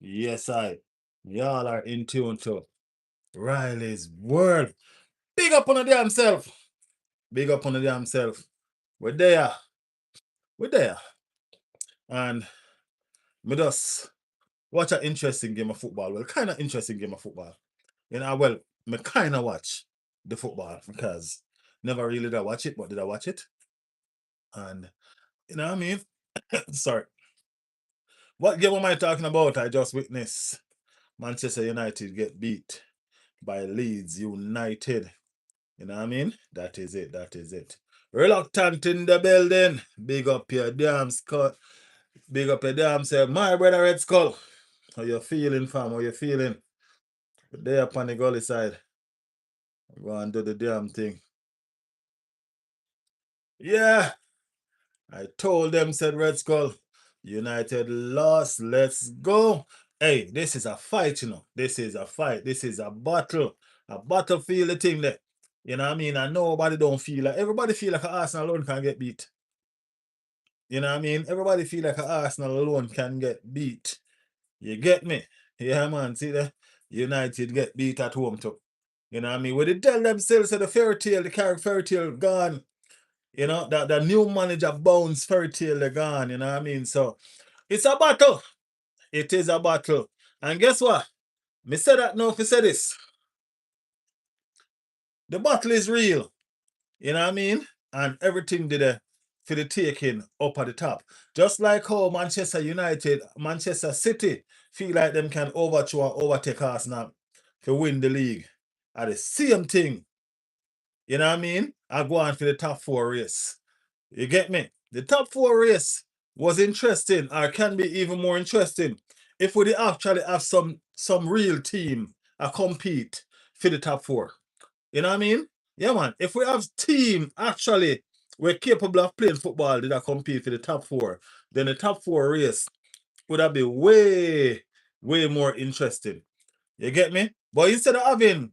Yes, y'all are in tune to Riley's world. Big up on the damn self. Big up on the damn self. We're there. We're there. And we just watch an interesting game of football. Well, kind of interesting game of football. Well, me kind of watch the football because never really did I watch it, but did I watch it? And you know what I mean? Sorry. What game am I talking about? I just witnessed Manchester United get beat by Leeds United. You know what I mean? That is it. That is it. Reluctant in the building. Big up your damn skull. Big up your damn self. My brother Red Skull. How you feeling, fam? How you feeling? There upon the gully side. Go and do the damn thing. Yeah. I told them, said Red Skull. United lost. Let's go. Hey, this is a fight, you know. This is a fight. This is a battle. A battlefield, the thing that. You know what I mean? And nobody don't feel like everybody feel like Arsenal alone can get beat. You know what I mean? Everybody feel like Arsenal alone can get beat. You get me? Yeah, man. See that? United get beat at home too. You know what I mean? When they tell themselves that the fairy tale gone. You know, that the new manager bounce fairy tale they gone, you know what I mean? So it's a battle. It is a battle. And guess what? Me say that now if you say this. The battle is real. You know what I mean? And everything did for the taking up at the top. Just like how Manchester United, Manchester City feel like them can overthrow and overtake Arsenal to win the league. Are the same thing. You know what I mean? I go on for the top four race. You get me? The top four race was interesting, or can be even more interesting if we actually have some real team compete for the top four. You know what I mean? Yeah, man. If we have team actually we're capable of playing football that compete for the top four, then the top four race would have been way more interesting. You get me? But instead of having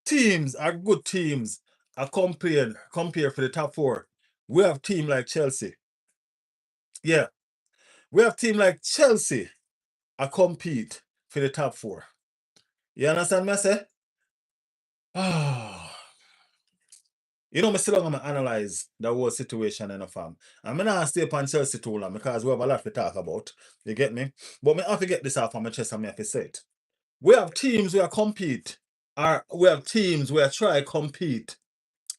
teams are good teams are compare for the top four, we have team like Chelsea. Yeah, we have team like Chelsea are compete for the top four. You understand me? I say? Ah. You know, me still gonna analyze the whole situation in a farm. I'm not stay upon Chelsea too long because we have a lot to talk about. You get me? But me have to get this off of my chest and me have to say it. We have teams where compete, or we have teams where try compete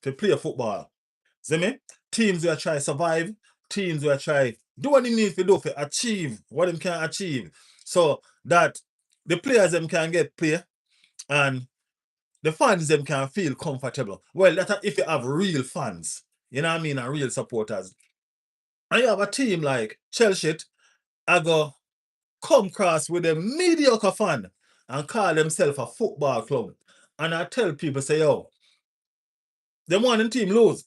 to play football. See me? Teams where try survive, teams where try do what they need to do to achieve what they can achieve. So that the players them can get play and the fans them can feel comfortable. Well, that if you have real fans, you know what I mean, and real supporters. And you have a team like Chelsea, I go come cross with a mediocre fan and call themselves a football club. And I tell people, say, yo, them want them team lose.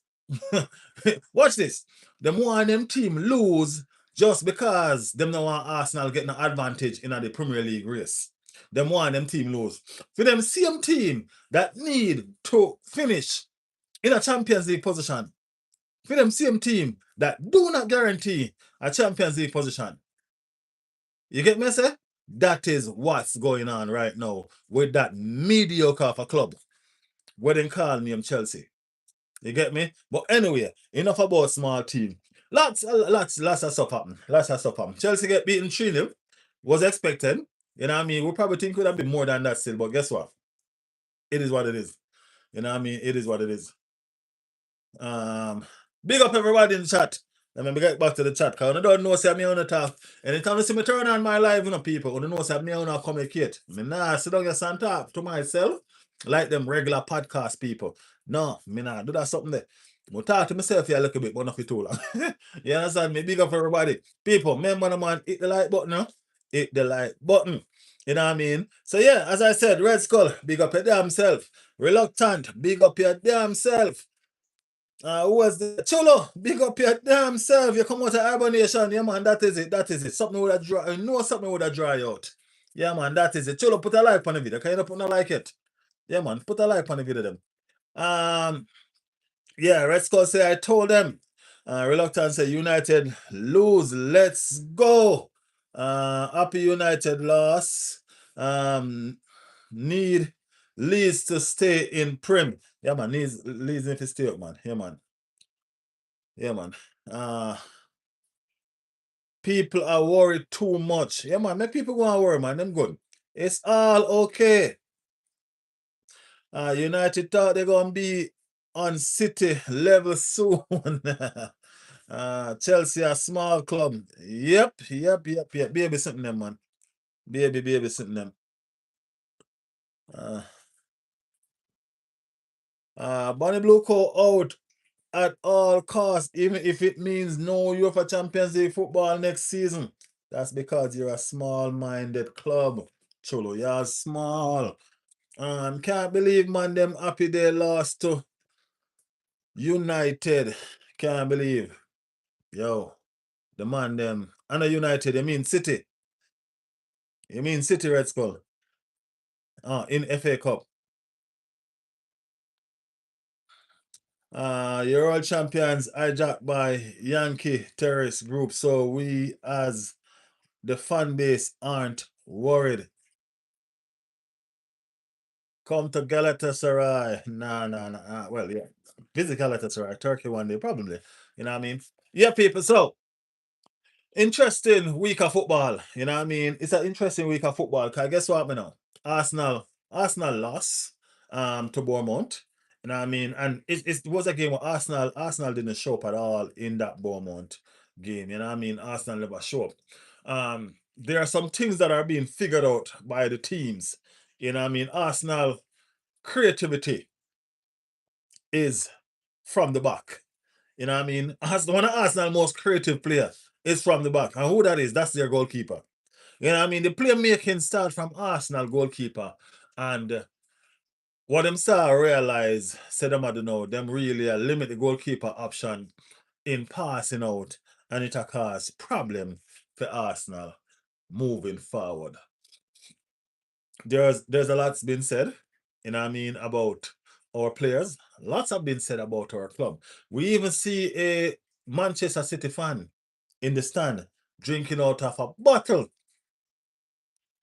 Watch this. Them want them team lose just because them don't want Arsenal getting an advantage in the Premier League race. Them want them team lose. For them same team that need to finish in a Champions League position. For them same team that do not guarantee a Champions League position. You get me, say? That is what's going on right now with that mediocre of a club. What they call me Chelsea. You get me? But anyway, enough about small team. Lots of stuff happen. Lots of stuff happen. Chelsea get beaten 3-0. Was expected. You know what I mean? We probably think it would have been more than that still, but guess what? It is what it is. You know what I mean? It is what it is. Um, Big up everybody in the chat. Let me get back to the chat because I don't know say me on the talk. Anytime you see me turn on my live, you know, people, I don't know say me on communicate. Me nah sit down here and talk to myself like them regular podcast people. No, me nah do that something there. I talk to myself here a little bit, but not for too long. You understand me? Big up everybody. People, remember man, hit the like button, huh? Hit the like button. You know what I mean? So yeah, as I said, Red Skull, big up your damn self. Reluctant, big up your damn self. Who was the Cholo? Big up your damn self. You come out of Urban Nation. Yeah, man, that is it. That is it. Something would have dry. I know something would have dry out. Yeah, man, that is it. Cholo, put a like on the video. Can you not put a like it? Yeah, man, put a like on the video then. Yeah, Red Skull say I told them. Reluctant say United lose. Let's go. Happy United loss. Need Leeds to stay in Prem. Yeah, man. Leeds need to stay up, man. Yeah, man. Yeah, man. Uh, People are worried too much. Yeah, man. Make people go and worry, man. Them good. It's all okay. United thought they're gonna be on City level soon. Chelsea a small club. Yep. Baby something them, man. Baby something them. Bonnie Blue Co out at all costs, even if it means no UEFA Champions League football next season. That's because you're a small-minded club. Cholo, you're small. Can't believe, man, them happy they lost to United. Can't believe. Yo, the man them. I know United, you mean City. You mean City, Red Skull. In FA Cup. You're all champions hijacked by Yankee terrorist group. So we as the fan base aren't worried. Come to Galatasaray. Nah. Well, yeah. Visit Galatasaray, Turkey one day, probably. You know what I mean? Yeah, people. So interesting week of football. You know what I mean? It's an interesting week of football. Cause guess what, you know? Arsenal lost to Bournemouth. You know what I mean? And it was a game where Arsenal didn't show up at all in that Bournemouth game. You know what I mean? Arsenal never show up. There are some things that are being figured out by the teams. You know what I mean? Arsenal creativity is from the back. You know what I mean? As one of Arsenal's most creative players is from the back. And who that is, that's their goalkeeper. You know what I mean? The playmaking start from Arsenal goalkeeper. And what them start realize, said them I don't know, them really limit the goalkeeper option in passing out. And it cause problem for Arsenal moving forward. There's a lot's been said, you know what I mean, about our players. Lots have been said about our club. We even see a Manchester City fan in the stand drinking out of a bottle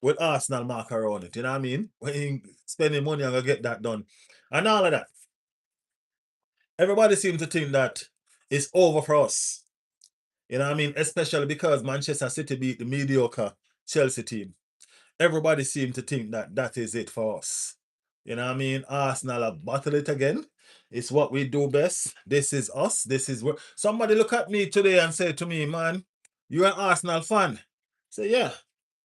with Arsenal mark around it. You know what I mean? When he spending money and gonna get that done. And all of that. Everybody seems to think that it's over for us. You know what I mean? Especially because Manchester City beat the mediocre Chelsea team. Everybody seems to think that that is it for us. You know what I mean? Arsenal have battled it again. It's what we do best. This is us. This is where somebody look at me today and say to me, man, you're an Arsenal fan. I say, yeah.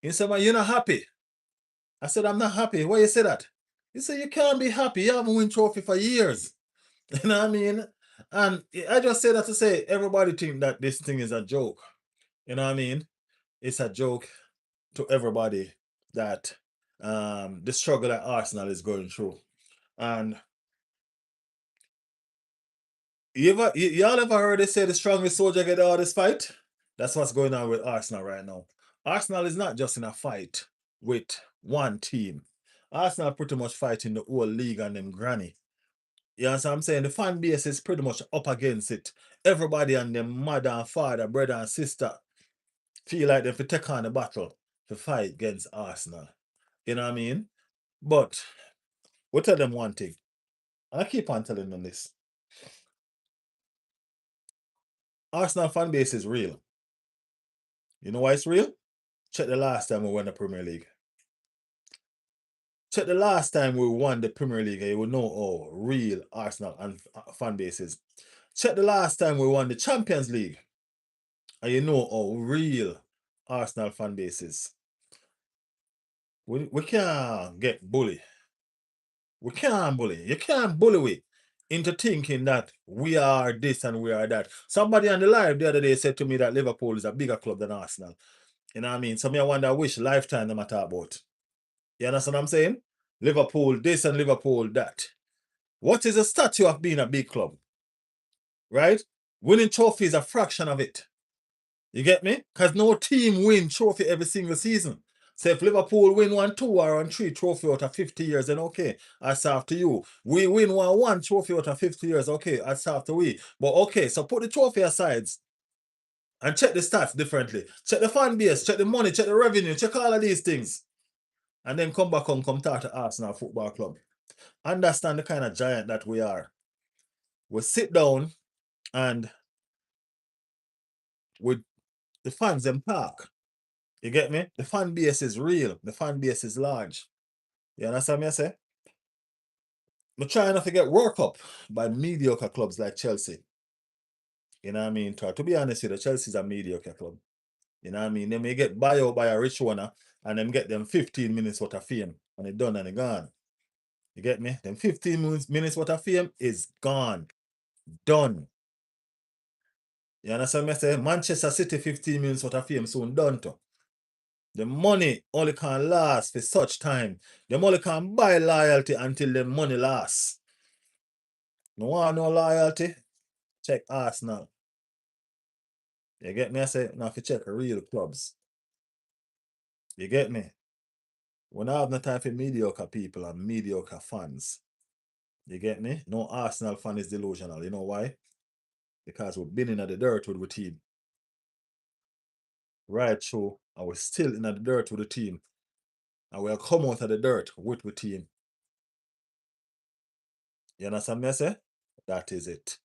He said, man, you're not happy. I said, I'm not happy. Why you say that? He said, you can't be happy. You haven't won trophy for years. You know what I mean? And I just say that to say everybody think that this thing is a joke. You know what I mean? It's a joke to everybody that the struggle that Arsenal is going through. And y'all ever heard they say the strongest soldier get out of this fight? That's what's going on with Arsenal right now. Arsenal is not just in a fight with one team. Arsenal pretty much fighting the whole league and them granny. You know what I'm saying? The fan base is pretty much up against it. Everybody and their mother and father, brother and sister feel like they have to take on the battle to fight against Arsenal. You know what I mean? But we'll tell them one thing. And I keep on telling them this. Arsenal fan base is real. You know why it's real? Check the last time we won the Premier League. Check the last time we won the Premier League and you will know how real Arsenal and fan base is. Check the last time we won the Champions League and you know how real Arsenal fan base is. We can't get bully. We can't bully. You can't bully we into thinking that we are this and we are that. Somebody on the live the other day said to me that Liverpool is a bigger club than Arsenal. You know what I mean? So me I wonder which lifetime them I talk about. You understand what I'm saying? Liverpool this and Liverpool that. What is the statue of being a big club? Right? Winning trophy is a fraction of it. You get me? Because no team win trophy every single season. So if Liverpool win 1, 2, or 3 trophy out of 50 years, then okay, that's after you. We win 1 trophy out of 50 years, okay, that's after we. But okay, so put the trophy aside. and check the stats differently. Check the fan base, check the money, check the revenue, check all of these things. And then come back and come talk to Arsenal Football Club. Understand the kind of giant that we are. We sit down and with the fans them talk. You get me? The fan base is real. The fan base is large. You understand me I say? I'm trying not to get worked up by mediocre clubs like Chelsea. You know what I mean? To be honest with you, Chelsea's a mediocre club. You know what I mean? They may get buy out by a rich owner and them get them 15 minutes worth of fame and it done and it gone. You get me? Them 15 minutes worth of fame is gone. Done. You understand me? I say Manchester City 15 minutes worth of fame soon done to. The money only can last for such time. Them only can buy loyalty until the money lasts. No want no loyalty? Check Arsenal. You get me? I say, now if you check real clubs. You get me? We don't have no time for mediocre people and mediocre fans. You get me? No Arsenal fan is delusional. You know why? Because we've been in the dirt with the team. Right through, and we're still in the dirt with the team. And we'll come out of the dirt with the team. You understand me I say? That is it.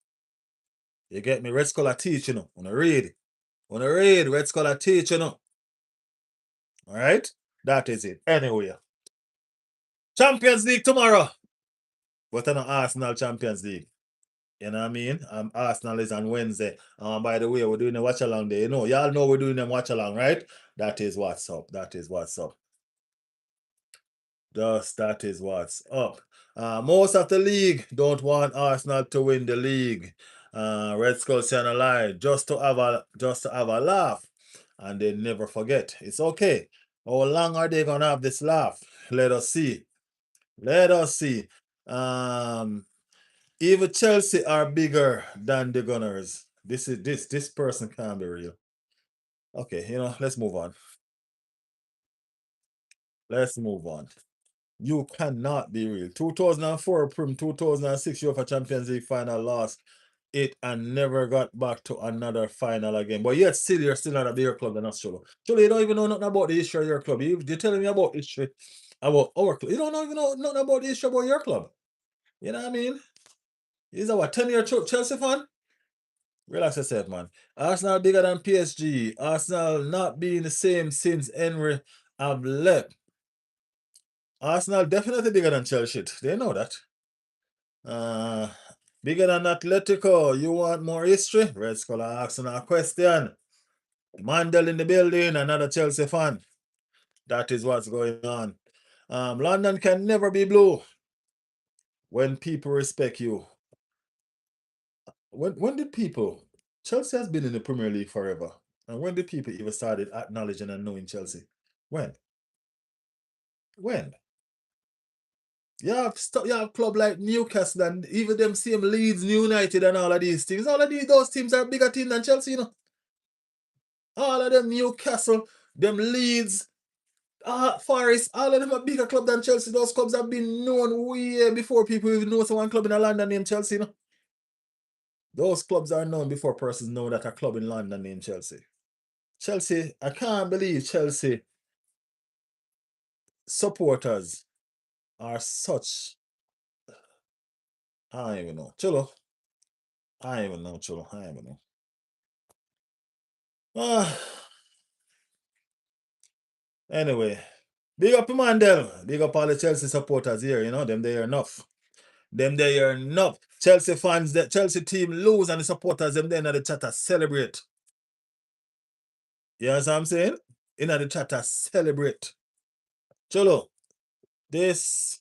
You get me? Red Scholar teach, you know. Wanna read. Wanna read. Red Scholar teach, you know. Alright? That is it. Anyway. Champions League tomorrow. But an Arsenal Champions League. You know what I mean? Arsenal is on Wednesday. By the way, we're doing a watch along there. You know, y'all know we're doing them watch along, right? That is what's up. That is what's up. That is what's up. Most of the league don't want Arsenal to win the league. Red Skull saying a lie just to have a laugh, and they never forget. It's okay. How long are they gonna have this laugh? Let us see. Let us see. Even Chelsea are bigger than the Gunners. This person can't be real. Okay, you know, let's move on. Let's move on. You cannot be real. 2004 Prim, 2006 UEFA Champions League final lost it and never got back to another final again. But yet still you're still not a bigger club than us, Cholo. Cholo, you don't even know nothing about the history of your club. You're telling me about history about our club. You don't even know nothing about the history about your club. You know what I mean? He's a what, 10-year Chelsea fan? Relax yourself, man. Arsenal bigger than PSG. Arsenal not being the same since Henry have left. Arsenal definitely bigger than Chelsea. They know that. Bigger than Atletico. You want more history? Red Scholar asking a question. Mandel in the building, another Chelsea fan. That is what's going on. London can never be blue when people respect you. When did people? Chelsea has been in the Premier League forever. And when did people even started acknowledging and knowing Chelsea? When? When? You have club like Newcastle and even them same Leeds United and all of these things. All of those teams are bigger teams than Chelsea, you know. All of them Newcastle, them Leeds, Forest, all of them are bigger club than Chelsea. Those clubs have been known way before people even know someone club in London named Chelsea, you know. Those clubs are known before persons know that a club in London named Chelsea. Chelsea, I can't believe Chelsea supporters are such. I don't even know. Cholo. I don't even know, Cholo. I don't even know. Anyway, big up Mandel. Big up all the Chelsea supporters here. You know, them they are enough. Them they are enough. Chelsea fans, the Chelsea team lose and the supporters, them then in the chat celebrate. You know what I'm saying? In the chat celebrate. Cholo, this.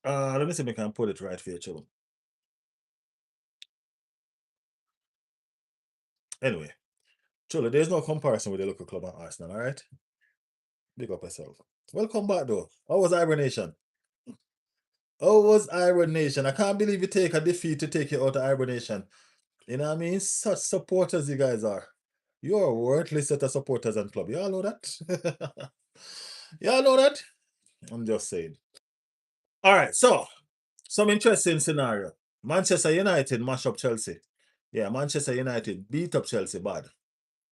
Let me see if I can put it right for you, Cholo. Anyway, Cholo, there's no comparison with the local club and Arsenal, all right? Big up yourself. Welcome back, though. How was hibernation? How was hibernation? I can't believe you take a defeat to take you out of hibernation. You know what I mean? Such supporters you guys are. You're a worthless set of supporters and club. Y'all know that? Y'all know that? I'm just saying. All right, so some interesting scenario. Manchester United mash up Chelsea. Yeah, Manchester United beat up Chelsea bad.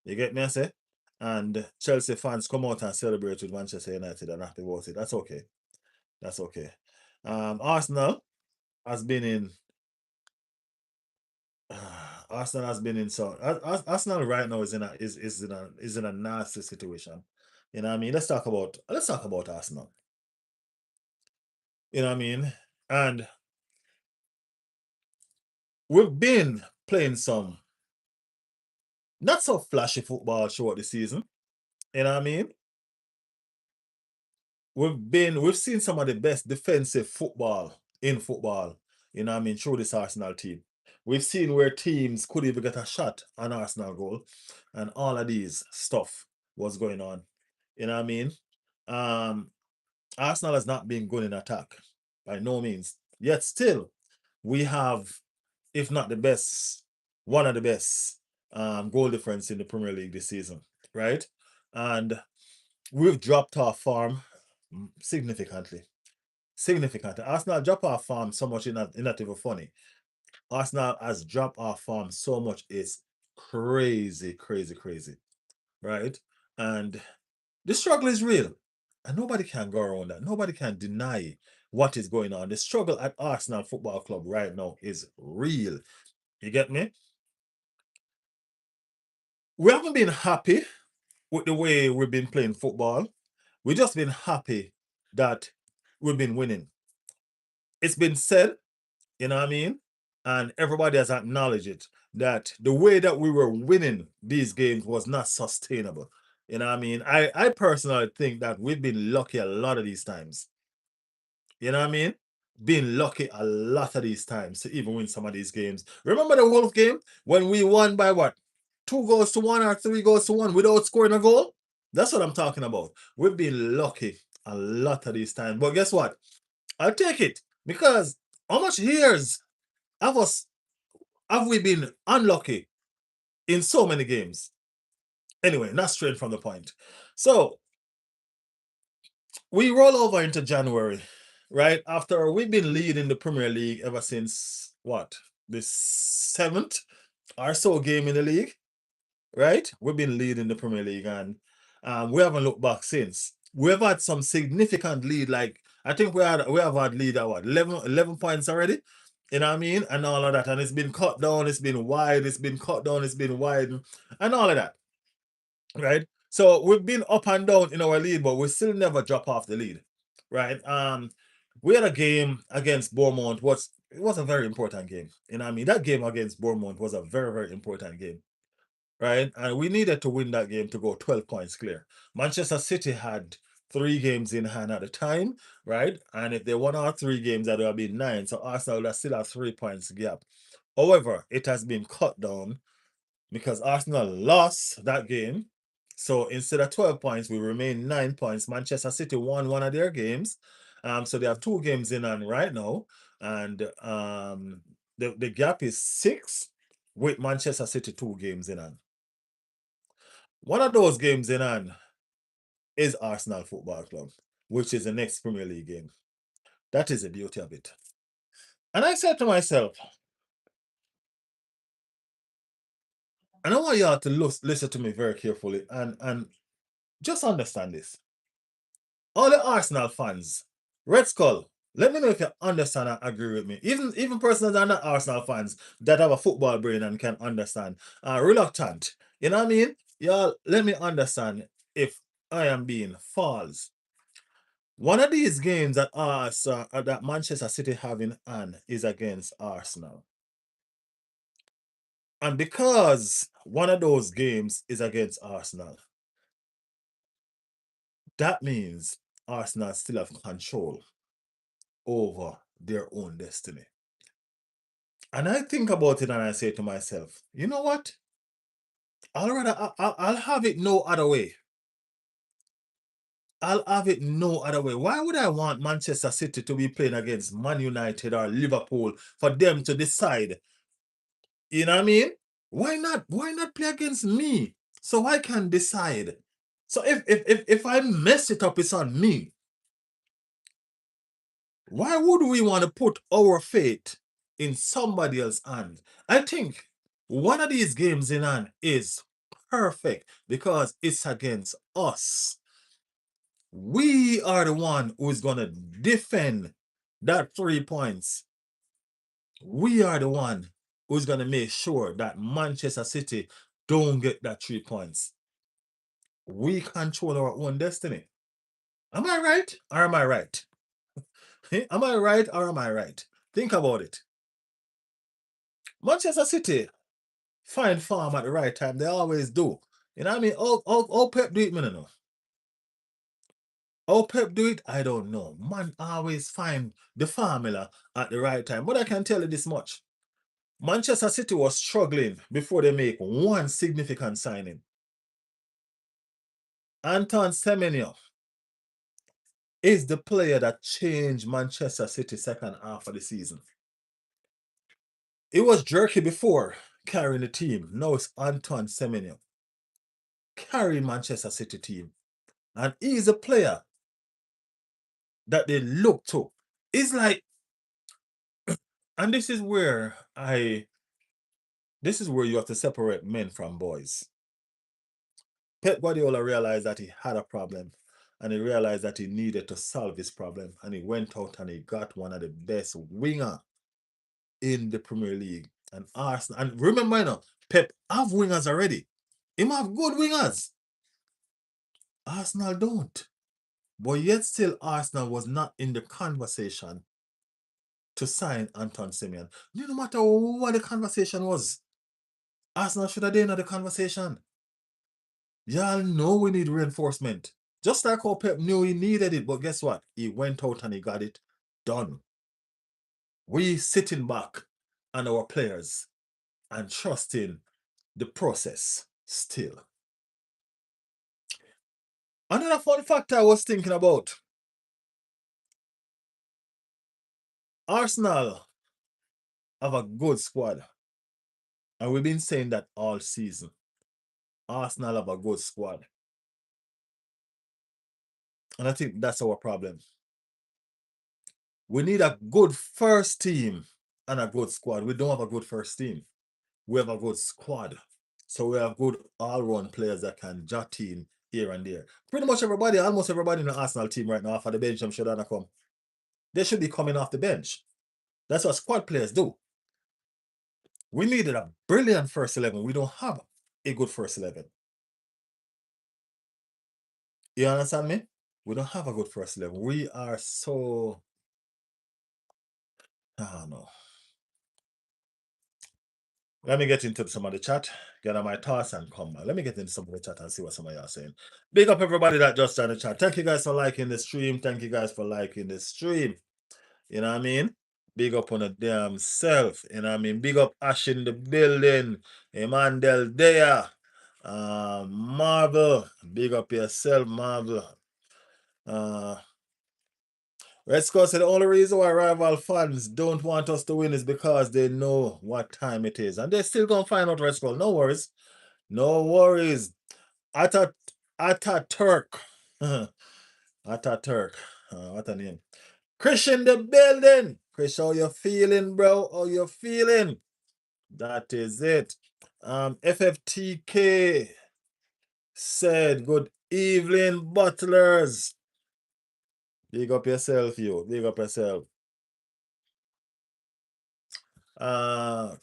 You get me, I say? And Chelsea fans come out and celebrate with Manchester United and happy about it. That's okay. That's okay. Arsenal has been in Arsenal has been in so Arsenal right now is in a nasty situation. You know what I mean? Let's talk about Arsenal. You know what I mean? And we've been playing some not so flashy football throughout the season. You know what I mean? We've seen some of the best defensive football in football, you know what I mean, through this Arsenal team. We've seen where teams could even get a shot on Arsenal goal, and all of these stuff was going on. You know what I mean? Um, Arsenal has not been good in attack by no means. Yet still, we have, if not the best, one of the best goal difference in the Premier League this season, right? And we've dropped our form significantly. Significantly. Arsenal drop our form so much in not even funny. Arsenal has dropped our form so much it's crazy, crazy, crazy. Right? And the struggle is real. And nobody can go around that. Nobody can deny what is going on. The struggle at Arsenal Football Club right now is real. You get me? We haven't been happy with the way we've been playing football. We've just been happy that we've been winning. It's been said, you know what I mean? And everybody has acknowledged it that the way that we were winning these games was not sustainable. You know what I mean? I personally think that we've been lucky a lot of these times. You know what I mean? Been lucky a lot of these times to even win some of these games. Remember the Wolf game when we won by what? 2 goals to 1 or 3 goals to 1 without scoring a goal? That's what I'm talking about. We've been lucky a lot of these times. But guess what? I'll take it because how much years have us have we been unlucky in so many games? Anyway, not straight from the point. So we roll over into January, right? After we've been leading the Premier League ever since what? The seventh or so game in the league, right? We've been leading the Premier League and we haven't looked back since. We've had some significant lead, like I think we have had lead at what 11 points already. You know what I mean? And all of that. And it's been cut down, it's been wide, it's been cut down, it's been wide, and all of that. Right? So we've been up and down in our lead, but we still never drop off the lead. Right? We had a game against Bournemouth. It was a very important game. You know what I mean? That game against Bournemouth was a very, very important game, right? And we needed to win that game to go 12 points clear. Manchester City had 3 games in hand at the time, right? And if they won all 3 games, that would have been 9. So Arsenal would have still have 3 points gap. However, it has been cut down because Arsenal lost that game. So instead of 12 points, we remain 9 points. Manchester City won one of their games. So they have 2 games in hand right now. And the gap is 6 with Manchester City 2 games in hand. One of those games in hand is Arsenal Football Club, which is the next Premier League game. That is the beauty of it. And I said to myself, and I want y'all to listen to me very carefully and just understand this. All the Arsenal fans, Red Skull, let me know if you understand and agree with me. Even persons that are not Arsenal fans that have a football brain and can understand, reluctant. You know what I mean? Y'all, let me understand if I am being false. One of these games that Manchester City have in hand is against Arsenal. And because one of those games is against Arsenal, that means Arsenal still have control over their own destiny. And I think about it and I say to myself, you know what? I'll have it no other way. I'll have it no other way. Why would I want Manchester City to be playing against Man United or Liverpool for them to decide? You know what I mean? Why not? Why not play against me so I can decide? So if I mess it up, it's on me. Why would we want to put our fate in somebody else's hand? I think One of these games in on is perfect because it's against us. We are the one who is going to defend that 3 points. We are the one who's going to make sure that Manchester City don't get that 3 points. We control our own destiny. Am I right or am I right? Am I right or am I right? Think about it. Manchester City find form at the right time. They always do. You know what I mean? How Pep do it, me no know. How Pep do it, I don't know. Man always find the formula at the right time. But I can tell you this much. Manchester City was struggling before they make one significant signing. Anton Semenyo is the player that changed Manchester City second half of the season. It was jerky before carrying the team. Now it's Anton Semenyo carrying Manchester City team. And he's a player that they look to. It's like, and this is where you have to separate men from boys. Pep Guardiola realized that he had a problem and he realized that he needed to solve his problem. And he went out and he got one of the best winger in the Premier League. And Arsenal, and remember, you know, Pep have wingers already. Him have good wingers. Arsenal don't. But yet still Arsenal was not in the conversation to sign Anton Simeon. No matter what the conversation was, Arsenal should have been in the conversation. Y'all know we need reinforcement. Just like how Pep knew he needed it, but guess what? He went out and he got it done. We sitting back on our players and trusting the process still. Another fun factor I was thinking about. Arsenal have a good squad. And we've been saying that all season. Arsenal have a good squad. And I think that's our problem. We need a good first team and a good squad. We don't have a good first team. We have a good squad. So we have good all-round players that can jot in here and there. Pretty much everybody, almost everybody in the Arsenal team right now, for the bench, should have come. They should be coming off the bench. That's what squad players do. We needed a brilliant first 11. We don't have a good first 11. You understand me? We don't have a good first 11. We are so... I don't know. Let me get into some of the chat, get on my thoughts and come back. Let me get into some of the chat and see what some of y'all are saying. Big up everybody that just joined the chat. Thank you guys for liking the stream. Thank you guys for liking the stream. You know what I mean? Big up on the damn self. You know what I mean? Big up Ash in the building. Emmanuel there. Marvel. Big up yourself, Marvel. Red Skull said the only reason why rival fans don't want us to win is because they know what time it is. And they're still gonna find out, Red Skull. No worries. No worries. Ataturk. Ataturk. What a name. Chris in the building. Chris, how you feeling, bro? How you feeling? That is it. FFTK said, good evening, butlers. Big up yourself, you. Big up yourself.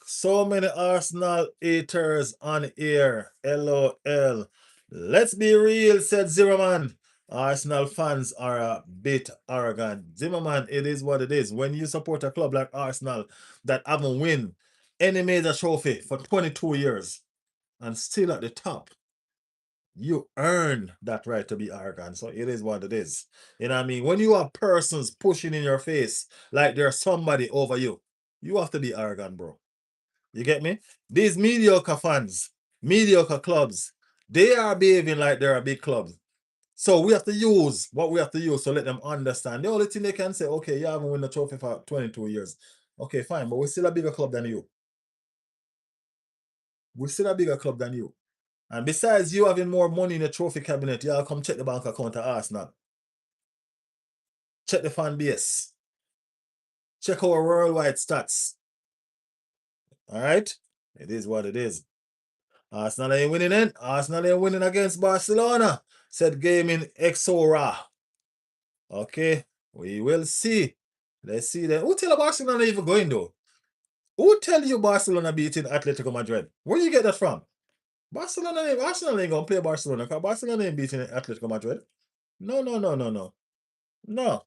So many Arsenal haters on air. LOL. Let's be real, said Zimmerman. Arsenal fans are a bit arrogant. Zimmerman, it is what it is. When you support a club like Arsenal that haven't won any major trophy for 22 years and still at the top, you earn that right to be arrogant. So it is what it is. You know what I mean? When you have persons pushing in your face like there's somebody over you, you have to be arrogant, bro. You get me? These mediocre fans, mediocre clubs, they are behaving like they're a big club. So we have to use what we have to use to let them understand. The only thing they can say, okay, you haven't won the trophy for 22 years. Okay, fine, but we're still a bigger club than you. We're still a bigger club than you. And besides you having more money in the trophy cabinet, y'all come check the bank account at Arsenal. Check the fan base. Check our worldwide stats. All right? It is what it is. Arsenal ain't winning it. Arsenal ain't winning against Barcelona. Said game in Exora. Okay, we will see. Let's see that. Who tell you Barcelona even going though? Who tell you Barcelona beating Atletico Madrid? Where you get that from? Arsenal ain't gonna play Barcelona because Barcelona ain't beating Atletico Madrid. No, no, no, no, no. No.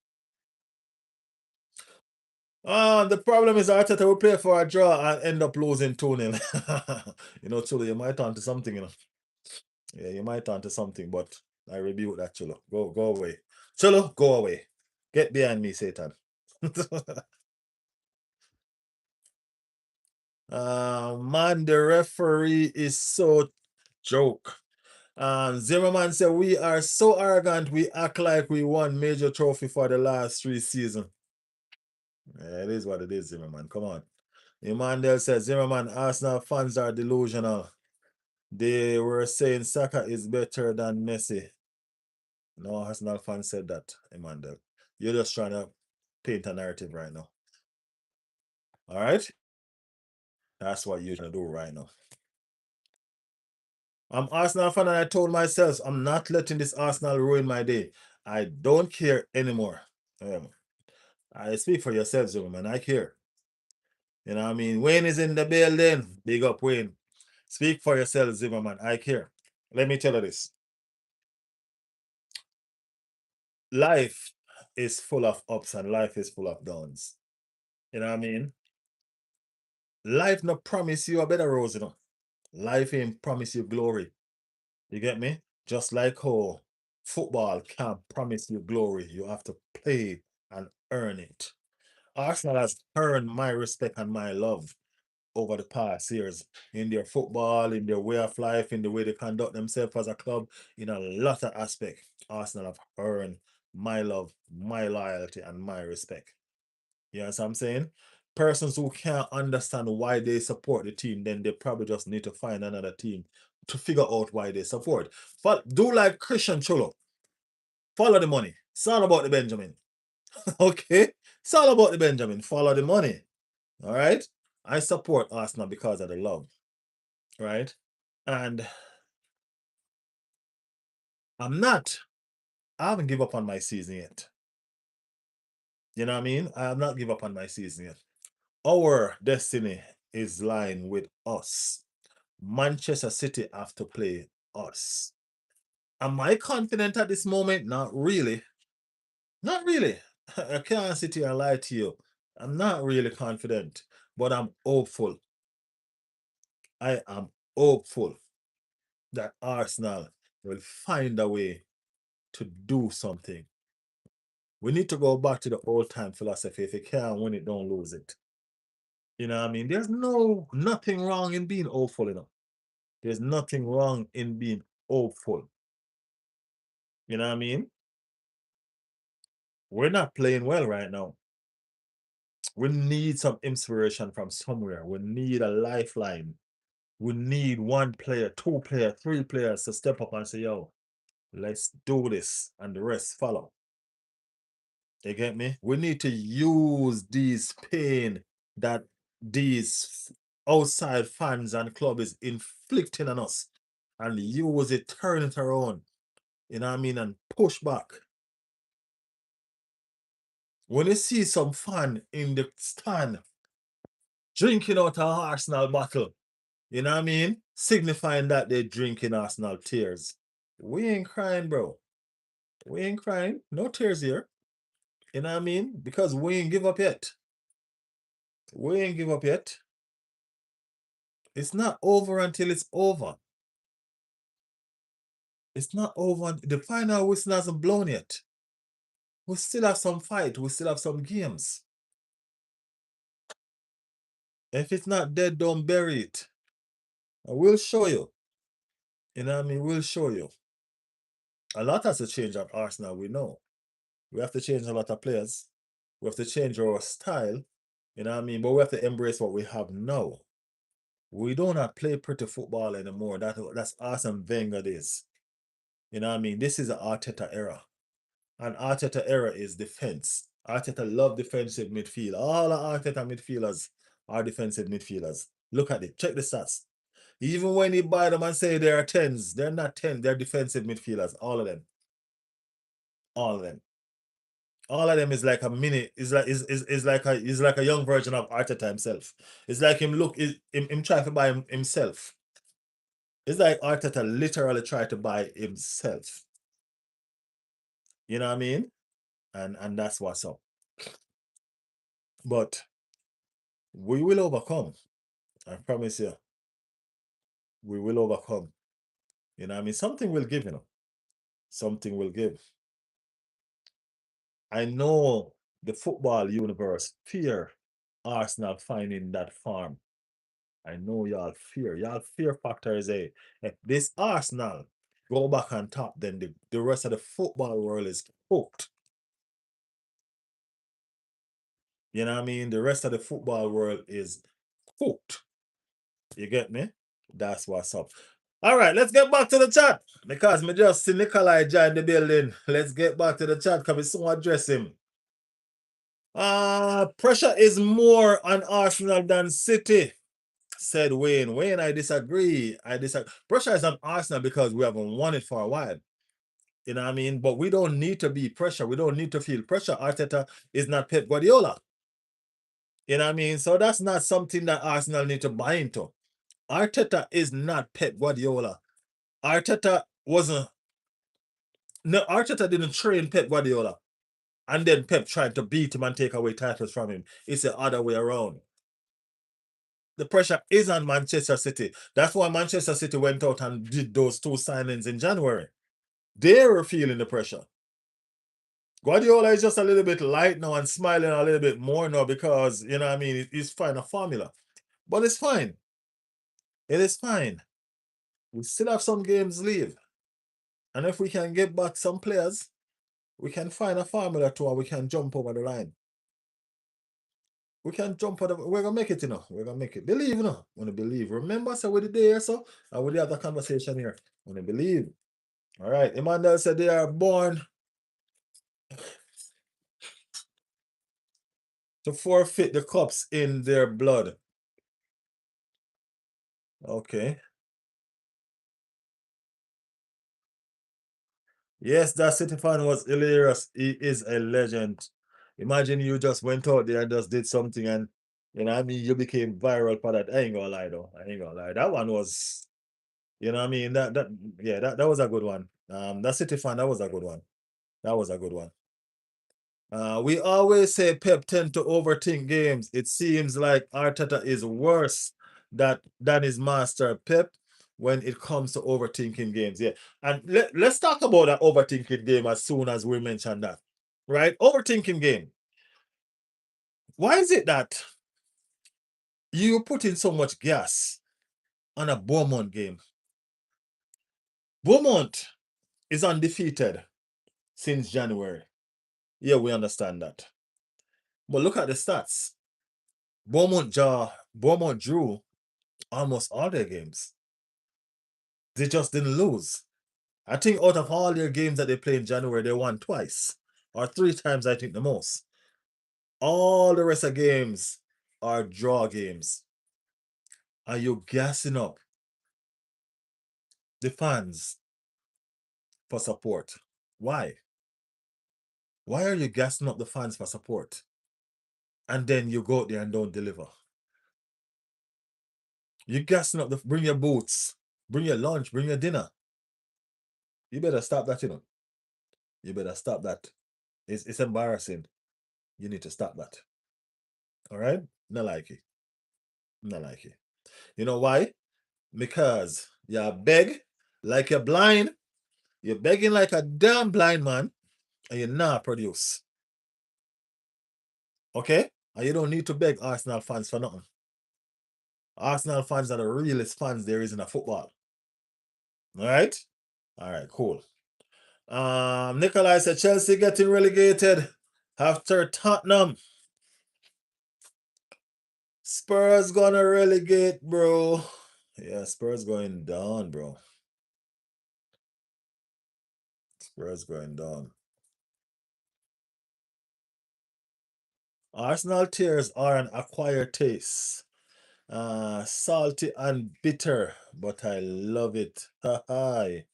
The problem is Arteta will play for a draw and end up losing 2-0. You know, Chulo, you might turn to something, you know. Yeah, you might turn to something, but I rebuke that, Chulo. Go away. Chulo, go away. Get behind me, Satan. Man, the referee is so joke. Zimmerman said, we are so arrogant, we act like we won major trophy for the last 3 seasons. Yeah, it is what it is, Zimmerman. Come on. Emmanuel says, Zimmerman, Arsenal fans are delusional. They were saying Saka is better than Messi. No Arsenal fan said that, Emmanuel. You're just trying to paint a narrative right now. All right? That's what you're trying to do right now. I'm Arsenal fan and I told myself I'm not letting this Arsenal ruin my day. I don't care anymore. I speak for yourself, Zimmerman. I care. You know what I mean? Wayne is in the building. Big up, Wayne. Speak for yourself, Zimmerman. I care. Let me tell you this. Life is full of ups and life is full of downs. You know what I mean? Life no promise you a better rose, you know. Life ain't promise you glory. You get me? Just like how football can't promise you glory. You have to play and earn it. Arsenal has earned my respect and my love over the past years in their football, in their way of life, in the way they conduct themselves as a club, in a lot of aspects. Arsenal have earned my love, my loyalty, and my respect. You know what I'm saying? Persons who can't understand why they support the team, then they probably just need to find another team to figure out why they support. But do like Christian Cholo. Follow the money. It's all about the Benjamin. Okay? It's all about the Benjamin. Follow the money. All right? I support Arsenal because of the love. Right? And I haven't given up on my season yet. You know what I mean? I have not given up on my season yet. Our destiny is lying with us. Manchester City have to play us. Am I confident at this moment? Not really. Not really. I can't sit here and lie to you. I'm not really confident, but I'm hopeful. I am hopeful that Arsenal will find a way to do something. We need to go back to the old time philosophy. If you can't win it, don't lose it. You know what I mean? There's nothing wrong in being hopeful, you know. There's nothing wrong in being hopeful. You know what I mean? We're not playing well right now. We need some inspiration from somewhere. We need a lifeline. We need one player, two player, three players to step up and say, yo, let's do this, and the rest follow. You get me? We need to use these pain that these outside fans and club is inflicting on us and use it, turn it around. You know what I mean? And push back. When you see some fan in the stand drinking out a Arsenal bottle, you know what I mean? Signifying that they're drinking Arsenal tears. We ain't crying, bro. We ain't crying. No tears here. You know what I mean? Because we ain't give up yet. We ain't give up yet. It's not over until it's over. It's not over. The final whistle hasn't blown yet. We still have some fight. We still have some games. If it's not dead, don't bury it. And we'll show you. You know what I mean? We'll show you. A lot has to change at Arsenal, we know. We have to change a lot of players. We have to change our style. You know what I mean? But we have to embrace what we have now. We do not play pretty football anymore. That's Arsene Wenger days. You know what I mean? This is the Arteta era. And Arteta era is defense. Arteta love defensive midfield. All the Arteta midfielders are defensive midfielders. Look at it. Check the stats. Even when you buy them and say they are 10s, they're not 10. They're defensive midfielders. All of them. All of them. All of them is like a mini. Is like a young version of Arteta himself. It's like him trying to buy himself. It's like Arteta literally tried to buy himself. You know what I mean? And that's what's up. But we will overcome. I promise you. We will overcome. You know what I mean? Something will give, Something will give. I know the football universe fear Arsenal finding that farm. I know y'all fear. Y'all fear factor is if this Arsenal go back on top, then the rest of the football world is hooked. You know what I mean? The rest of the football world is hooked. You get me? That's what's up. All right, let's get back to the chat. Because me just see Nikolai join the building. Let's get back to the chat because we soon address him. Pressure is more on Arsenal than City, said Wayne. Wayne, I disagree. Pressure is on Arsenal because we haven't won it for a while. You know what I mean? But we don't need to be pressure. We don't need to feel pressure. Arteta is not Pep Guardiola. You know what I mean? So that's not something that Arsenal need to buy into. Arteta is not Pep Guardiola. Arteta wasn't. No, Arteta didn't train Pep Guardiola. And then Pep tried to beat him and take away titles from him. It's the other way around. The pressure is on Manchester City. That's why Manchester City went out and did those 2 signings in January. They were feeling the pressure. Guardiola is just a little bit light now and smiling a little bit more now because, you know what I mean, he's finding a formula. But it's fine. It is fine. We still have some games leave. And if we can get back some players, we can find a formula to and we can jump over the line. We can jump over we're gonna make it, We're gonna make it. Believe, Wanna believe. Remember, so with the day or so, and with the other conversation here. Wanna believe. All right. Emmanuel said they are born to forfeit the cups in their blood. Okay. Yes, that City fan was hilarious. He is a legend. Imagine you just went out there and just did something and you know what I mean, you became viral for that. I ain't gonna lie though. I ain't gonna lie. That one was, you know what I mean? That was a good one. That City fan, that was a good one. That was a good one. We always say Pep tend to overthink games. It seems like Arteta is worse than his master Pep when it comes to overthinking games. Yeah. And let's talk about that overthinking game as soon as we mention that. Right? Overthinking game. Why is it that you put in so much gas on a Beaumont game? Beaumont is undefeated since January. Yeah, we understand that. But look at the stats. Beaumont drew almost all their games. They just didn't lose. I think out of all their games that they played in January, they won twice or 3 times, I think the most. All the rest of games are draw games. Are you gassing up the fans for support? Why? Why are you gassing up the fans for support? And then you go out there and don't deliver. You're gassing up bring your boots, bring your lunch, bring your dinner. You better stop that, You better stop that. It's embarrassing. You need to stop that. All right? Not like it. Not like it. You know why? Because you beg like you're blind. You're begging like a damn blind man and you're not produce. Okay? And you don't need to beg Arsenal fans for nothing. Arsenal fans are the realest fans there is in a football. All right? All right, cool. Nikolai said Chelsea getting relegated after Tottenham. Spurs gonna relegate, bro. Yeah, Spurs going down, bro. Spurs going down. Arsenal tears are an acquired taste. Salty and bitter, but I love it. Hi.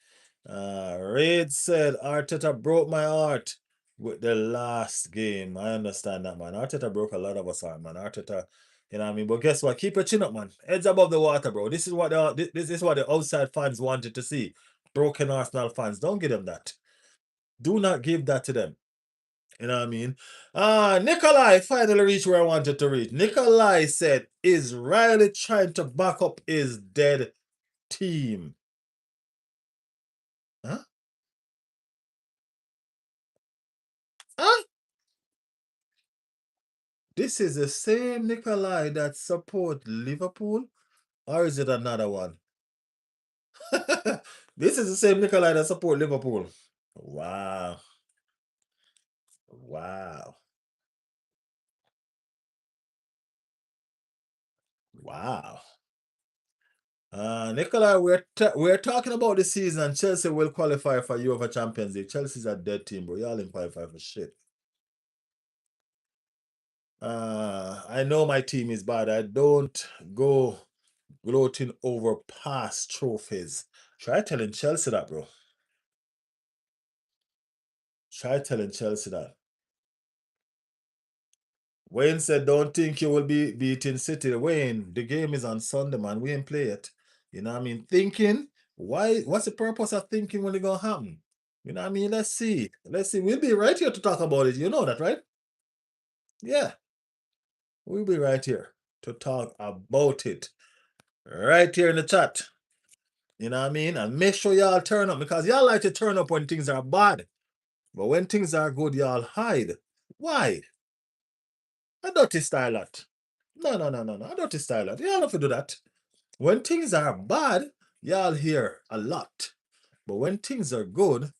Raid said Arteta broke my heart with the last game. I understand that, man. Arteta broke a lot of us heart, man. Arteta, you know what I mean? But guess what? Keep your chin up, man. Heads above the water, bro. This is what this is what the outside fans wanted to see. Broken Arsenal fans. Don't give them that. Do not give that to them. You know what I mean? Nikolai finally reached where I wanted to reach. Nikolai said, is Riley trying to back up his dead team? Huh? Huh? This is the same Nikolai that support Liverpool? Or is it another one? This is the same Nikolai that support Liverpool. Wow. Wow. Wow. Nikolai, we're talking about the season. Chelsea will qualify for UEFA Champions League. Chelsea's a dead team, bro. Y'all didn't qualify for shit. I know my team is bad. I don't go gloating over past trophies. Try telling Chelsea that, bro. Try telling Chelsea that. Wayne said, don't think you will be beating City. Wayne, the game is on Sunday, man. We ain't play it. You know what I mean? Thinking, what's the purpose of thinking when it gonna happen? You know what I mean? Let's see. Let's see. We'll be right here to talk about it. You know that, right? Yeah. We'll be right here to talk about it. Right here in the chat. You know what I mean? And make sure y'all turn up because y'all like to turn up when things are bad. But when things are good, y'all hide. Why? A dirty style that. No. A dirty style that. Y'all have to do that. When things are bad, y'all hear a lot. But when things are good,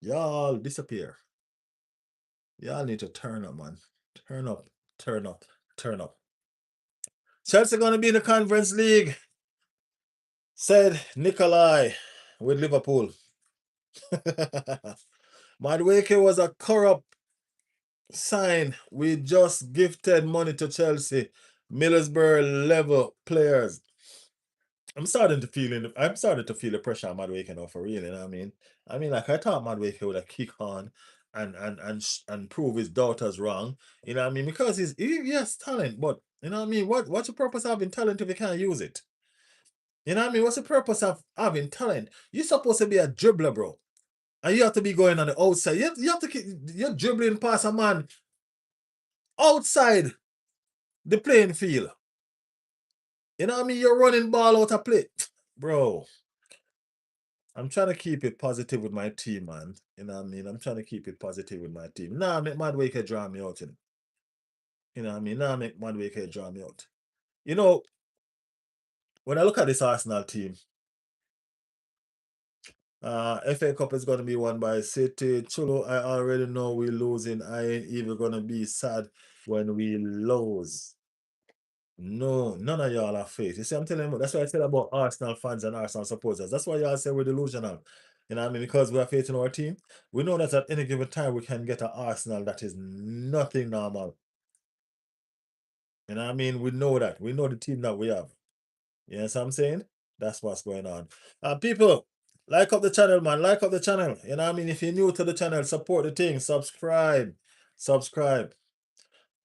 y'all disappear. Y'all need to turn up, man. Turn up, turn up, turn up. Chelsea gonna be in the Conference League, said Nikolai with Liverpool. Madueke was a corrupt sign. We just gifted money to Chelsea. Middlesbrough level players. I'm starting to feel the pressure on Madueke now for real, you know what I mean? I mean, like I thought Madueke would have kick on and prove his daughters wrong. You know what I mean? Because he has talent, but you know what I mean? What's the purpose of having talent if you can't use it? You know what I mean? What's the purpose of having talent? You're supposed to be a dribbler, bro. And you have to be going on the outside. You have to keep you're dribbling past a man outside the playing field. You know what I mean? You're running ball out of play. Bro, I'm trying to keep it positive with my team, man. You know what I mean? I'm trying to keep it positive with my team. Nah, make Madueke draw me out. You know what I mean? Nah, make Madueke draw me out. You know, when I look at this Arsenal team, FA Cup is going to be won by City. Chulo, I already know we're losing. I ain't even going to be sad when we lose. No, none of y'all have faith. You see, I'm telling you, that's why I said about Arsenal fans and Arsenal supporters. That's why y'all say we're delusional. You know what I mean? Because we have faith in our team. We know that at any given time we can get an Arsenal that is nothing normal. You know what I mean? We know that. We know the team that we have. You know what I'm saying? That's what's going on. People, like up the channel, man. Like up the channel. You know what I mean? If you're new to the channel, support the thing. Subscribe. Subscribe.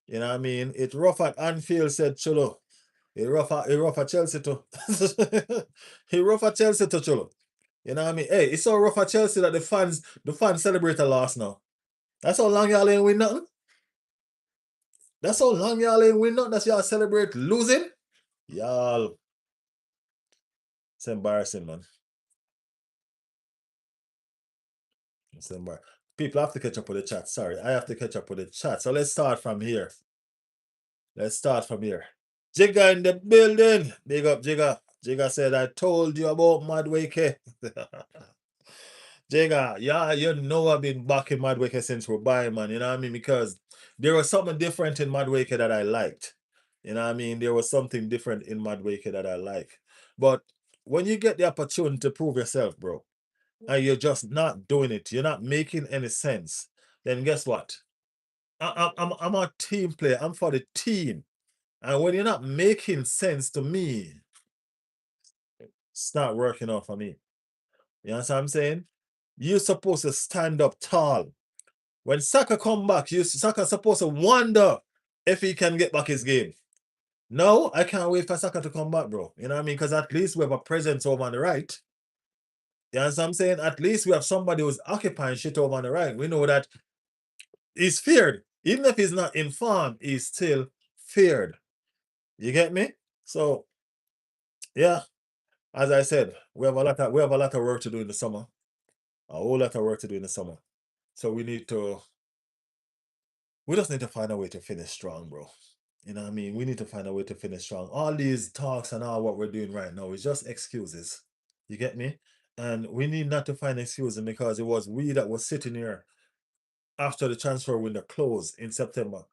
You know what I mean? It rough at Anfield, said Chulo. He rough at Chelsea too. He rough at Chelsea too, Chulo. You know what I mean? Hey, it's so rough at Chelsea that the fans celebrate a loss now. That's how long y'all ain't win nothing. That's how long y'all ain't win nothing. That's y'all celebrate losing. Y'all, it's embarrassing, man. It's embarrassing. People have to catch up with the chat. Sorry, I have to catch up with the chat. So let's start from here. Let's start from here. Jigga in the building. Big up, Jigga. Jigga said, I told you about Madueke. Jigga, yeah, you know I've been backing Madueke since we're buying, man. You know what I mean? Because there was something different in Madueke that I liked. You know what I mean? There was something different in Madueke that I like. But when you get the opportunity to prove yourself, bro, and you're just not doing it, you're not making any sense, then guess what? I'm a team player. I'm for the team. And when you're not making sense to me, start working out for me. You understand what I'm saying? You're supposed to stand up tall. When Saka come back, Saka supposed to wonder if he can get back his game. No, I can't wait for Saka to come back, bro. You know what I mean? Because at least we have a presence over on the right. You understand what I'm saying? At least we have somebody who's occupying shit over on the right. We know that he's feared. Even if he's not in form, he's still feared. You get me? So yeah, as I said, we have a lot of work to do in the summer. A whole lot of work to do in the summer. So we just need to find a way to finish strong, bro. You know what I mean? We need to find a way to finish strong. All these talks and all what we're doing right now is just excuses. You get me? And we need not to find excuses because it was we that was sitting here after the transfer window closed in September.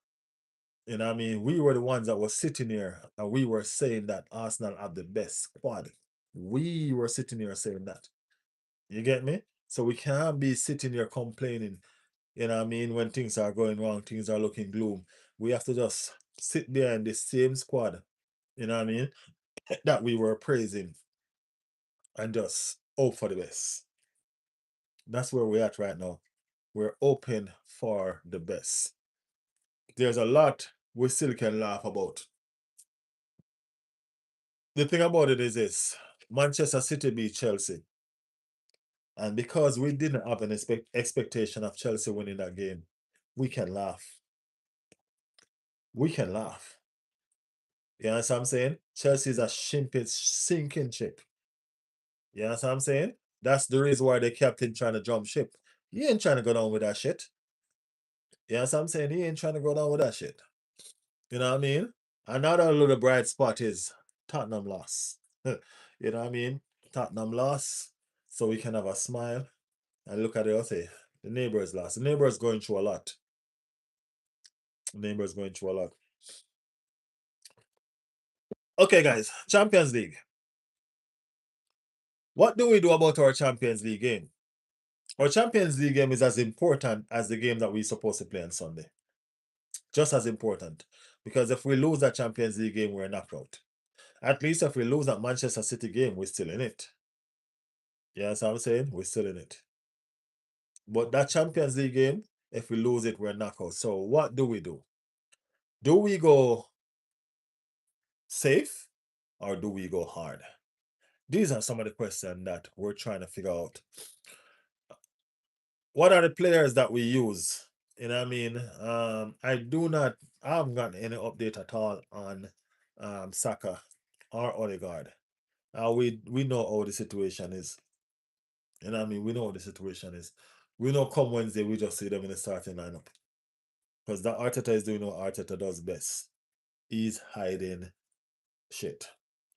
You know what I mean? We were the ones that were sitting here and we were saying that Arsenal have the best squad. We were sitting here saying that. You get me? So we can't be sitting here complaining, you know what I mean, when things are going wrong, things are looking gloom. We have to just sit behind the same squad, you know what I mean, that we were praising and just hope for the best. That's where we're at right now. We're open for the best. There's a lot we still can laugh about. The thing about it is this: Manchester City beat Chelsea. And because we didn't have an expectation of Chelsea winning that game, we can laugh. We can laugh. You know what I'm saying? Chelsea's a sinking ship. You know what I'm saying? That's the reason why the captain trying to jump ship. He ain't trying to go down with that shit. You know what I'm saying? He ain't trying to go down with that shit. You know what I mean? Another little bright spot is Tottenham loss. You know what I mean? Tottenham loss. So we can have a smile and look at it and say, the neighbors lost. The neighbors going through a lot. The neighbors going through a lot. Okay, guys, Champions League. What do we do about our Champions League game? Our Champions League game is as important as the game that we're supposed to play on Sunday. Just as important. Because if we lose that Champions League game, we're knocked out. At least if we lose that Manchester City game, we're still in it. You know what I'm saying? We're still in it. But that Champions League game, if we lose it, we're knocked out. So what do we do? Do we go safe or do we go hard? These are some of the questions that we're trying to figure out. What are the players that we use? You know what I mean? I haven't gotten any update at all on Saka or Odegaard. We know how the situation is. You know what I mean? We know how the situation is. We know come Wednesday, we just see them in the starting lineup. Because that Arteta is doing what Arteta does best. He's hiding shit.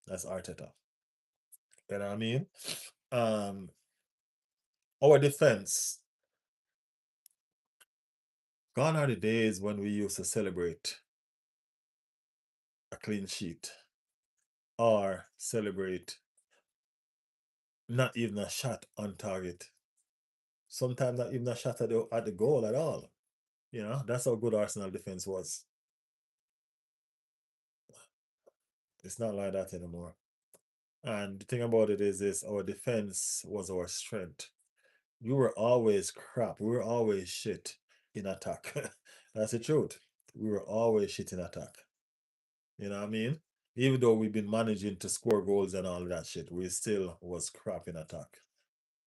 That's Arteta. You know what I mean? Um, our defense. Gone are the days when we used to celebrate a clean sheet or celebrate not even a shot on target. Sometimes not even a shot at the goal at all. You know, that's how good Arsenal defense was. It's not like that anymore. And the thing about it is this: our defense was our strength. We were always crap. We were always shit in attack. That's the truth. We were always shit in attack. You know what I mean? Even though we've been managing to score goals and all that shit, we still was crap in attack.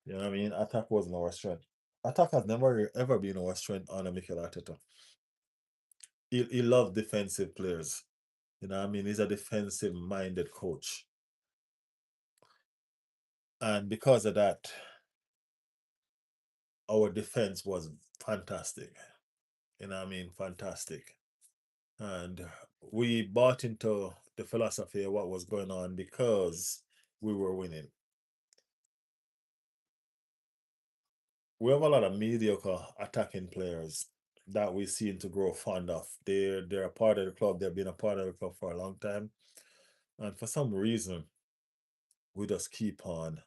You know what I mean? Attack wasn't our strength. Attack has never ever been our strength under Mikel Arteta. He loved defensive players. You know what I mean? He's a defensive minded coach. And because of that, our defense was fantastic. You know what I mean? Fantastic. And we bought into the philosophy of what was going on because we were winning. We have a lot of mediocre attacking players that we seem to grow fond of. They're a part of the club. They've been a part of the club for a long time. And for some reason, we just keep on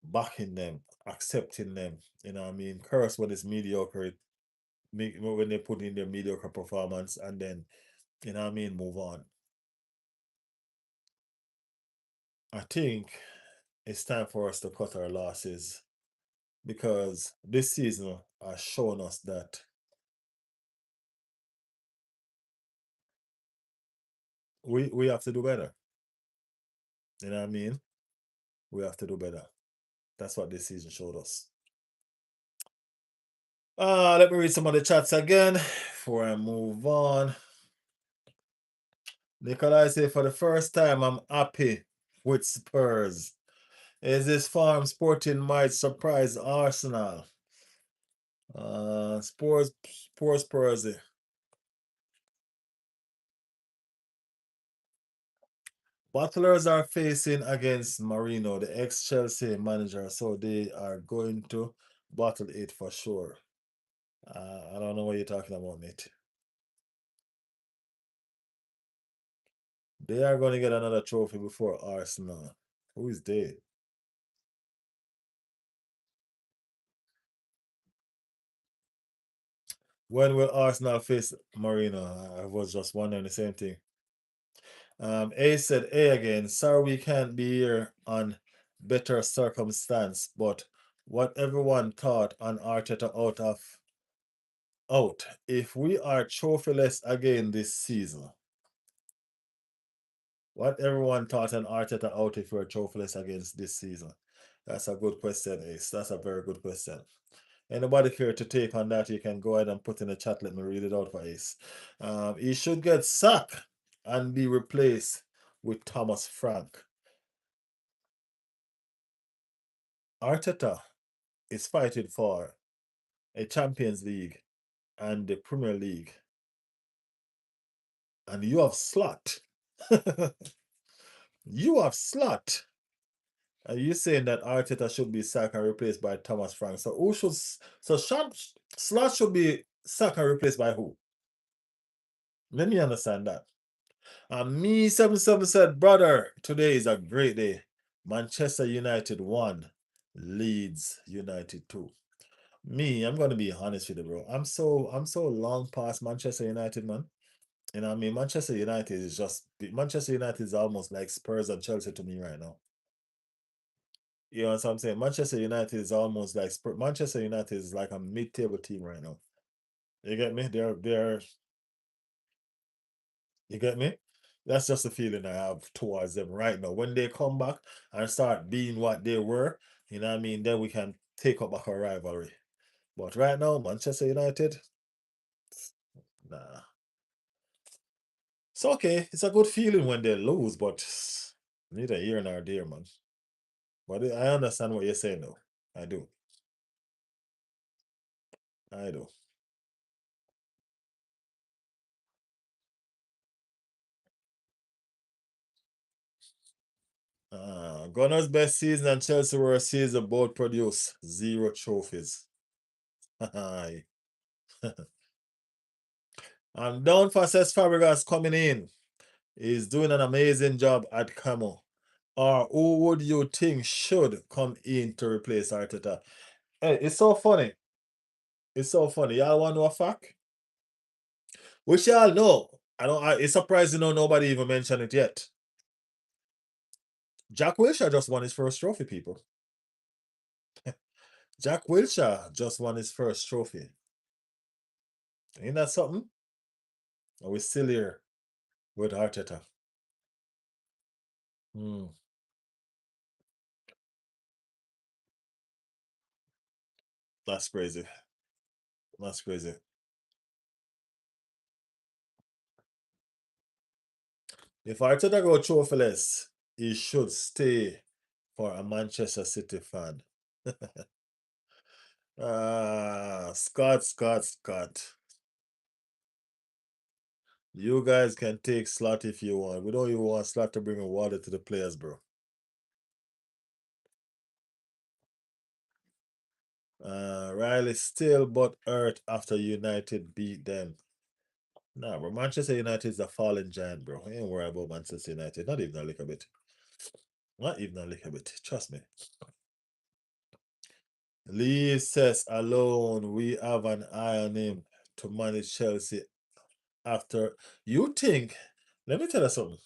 backing them, accepting them. You know what I mean? Curse when it's mediocre, when they put in their mediocre performance and then You know what I mean? Move on. I think it's time for us to cut our losses because this season has shown us that we have to do better. You know what I mean? We have to do better. That's what this season showed us. Let me read some of the chats again before I move on. Nikolai say, for the first time, I'm happy with Spurs. Is this farm sporting might surprise Arsenal? Spurs. Butlers are facing against Marino, the ex-Chelsea manager, so they are going to bottle it for sure. I don't know what you're talking about, mate. They are going to get another trophy before Arsenal. Who is they? When will Arsenal face Marino? I was just wondering the same thing. A said A again. Sorry we can't be here on better circumstance, but what everyone thought on Arteta out. If we are trophyless again this season, what everyone thought on Arteta out if we're trophyless against this season? That's a good question, Ace. That's a very good question. Anybody care to take on that, you can go ahead and put in the chat. Let me read it out for Ace. He should get sacked and be replaced with Thomas Frank. Arteta is fighting for a Champions League and the Premier League. And you have slot. You have slot. Are you saying that Arteta should be sacked and replaced by Thomas Frank? So who should Slot should be sacked and replaced by who? Let me understand that. And me 77 said, brother, today is a great day. Manchester United won. Leeds United 2. Me, I'm gonna be honest with you, bro. I'm so long past Manchester United, man. You know what I mean? Manchester United is almost like Spurs and Chelsea to me right now. You know what I'm saying? Manchester United is almost like Manchester United is like a mid-table team right now. You get me? They're you get me? That's just the feeling I have towards them right now. When they come back and start being what they were, you know what I mean? Then we can take up back our rivalry. But right now, Manchester United, nah. It's okay. It's a good feeling when they lose, but neither here nor there, man. But I understand what you're saying, though. I do. I do. Gunners' best season and Chelsea worst season both produce 0 trophies. Aye. And down for Cesc Fabregas coming in. He's doing an amazing job at Camo. Or who would you think should come in to replace Arteta? Hey, it's so funny. It's so funny. Y'all want to know a fact? Which y'all know. It's surprising nobody even mentioned it yet. Jack Wilshere just won his first trophy, people. Jack Wilshere just won his first trophy. Ain't that something? Are we still here with Arteta? Hmm. That's crazy. That's crazy. If Arteta go trophyless, he should stay for a Manchester City fan. Scott. You guys can take Slot if you want. We don't even want Slot to bring a water to the players, bro. Riley still but hurt after United beat them. Nah, bro. Manchester United is a fallen giant, bro. I ain't worried about Manchester United. Not even a little bit. Not even a little bit. Trust me. Lee says alone, we have an eye on him to manage Chelsea after you think, let me tell you something.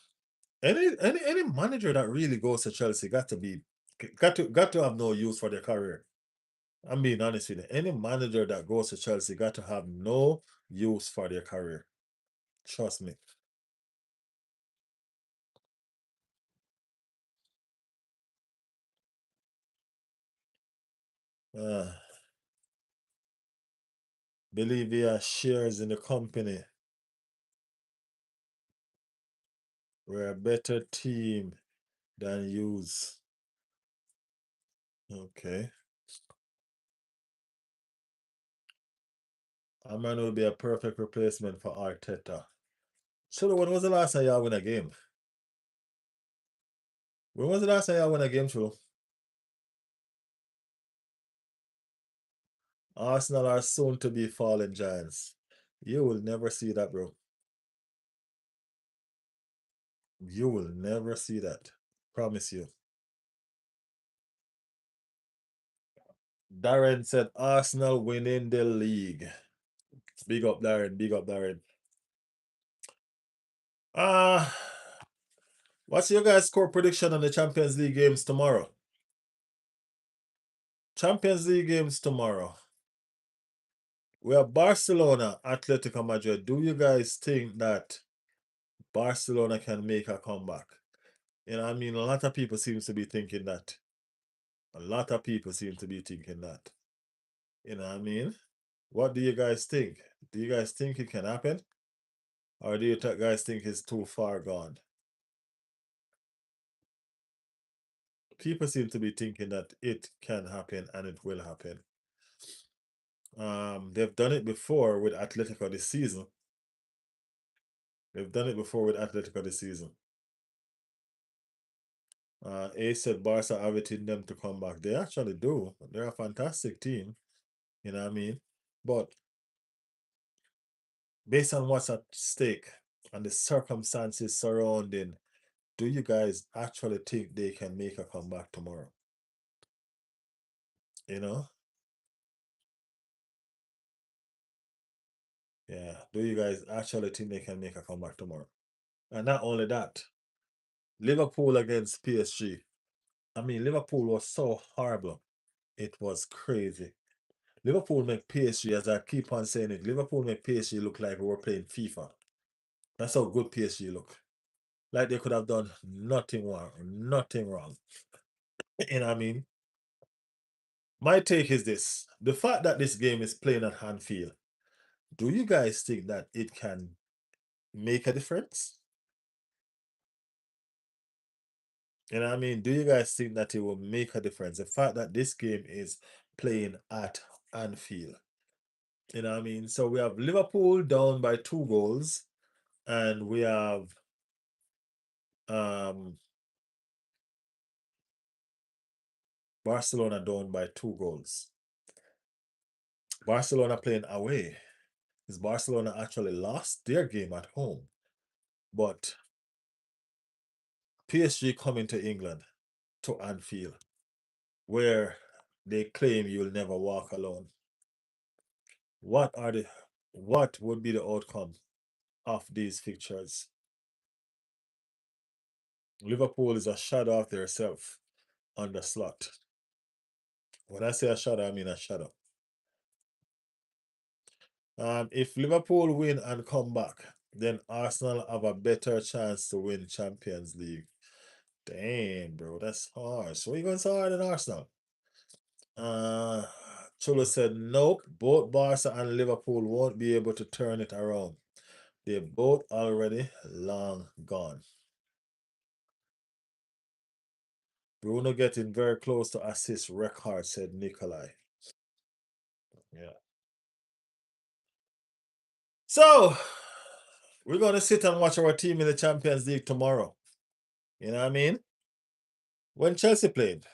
Any manager that really goes to Chelsea got to have no use for their career. I'm being honest with you. Any manager that goes to Chelsea got to have no use for their career. Trust me. Uh, believe he has shares in the company. We're a better team than use. Okay. A man will be a perfect replacement for Arteta. So when was the last time y'all win a game? When was the last time y'all won a game, True? Arsenal are soon to be fallen giants. You will never see that, bro. You will never see that. Promise you. Darren said Arsenal winning the league. Big up, Darren. Big up, Darren. Uh, what's your guys' score prediction on the Champions League games tomorrow? Champions League games tomorrow. We have Barcelona, Atletico Madrid. Do you guys think that Barcelona can make a comeback? You know, I mean, a lot of people seems to be thinking that. A lot of people seem to be thinking that. You know what I mean? What do you guys think? Do you guys think it can happen? Or do you guys think it's too far gone? People seem to be thinking that it can happen and it will happen. They've done it before with Atletico this season. They've done it before with Atletico this season. A said Barca have it in them to come back. They actually do. They're a fantastic team. You know what I mean? But based on what's at stake and the circumstances surrounding, do you guys actually think they can make a comeback tomorrow? You know? Yeah. Do you guys actually think they can make a comeback tomorrow? And not only that, Liverpool against PSG. I mean, Liverpool was so horrible. It was crazy. Liverpool make PSG, as I keep on saying it, Liverpool make PSG look like we were playing FIFA. That's how good PSG look. Like they could have done nothing wrong, nothing wrong. You know what I mean? My take is this. The fact that this game is playing at Anfield, do you guys think that it can make a difference? You know what I mean? Do you guys think that it will make a difference? The fact that this game is playing at Anfield. You know what I mean? So we have Liverpool down by 2 goals, and we have um Barcelona down by 2 goals. Barcelona playing away. Is Barcelona actually lost their game at home? But PSG coming to England, to Anfield, where they claim you'll never walk alone. What are the what would be the outcome of these fixtures? Liverpool is a shadow of themselves on the slot. When I say a shadow, I mean a shadow. If Liverpool win and come back, then Arsenal have a better chance to win Champions League. Damn, bro, that's hard. So you going so hard in Arsenal? Uh, Cholo said, nope, both Barca and Liverpool won't be able to turn it around. They're both already long gone. Bruno getting very close to assist record, said Nikolai. Yeah. So, we're going to sit and watch our team in the Champions League tomorrow. You know what I mean? When Chelsea played,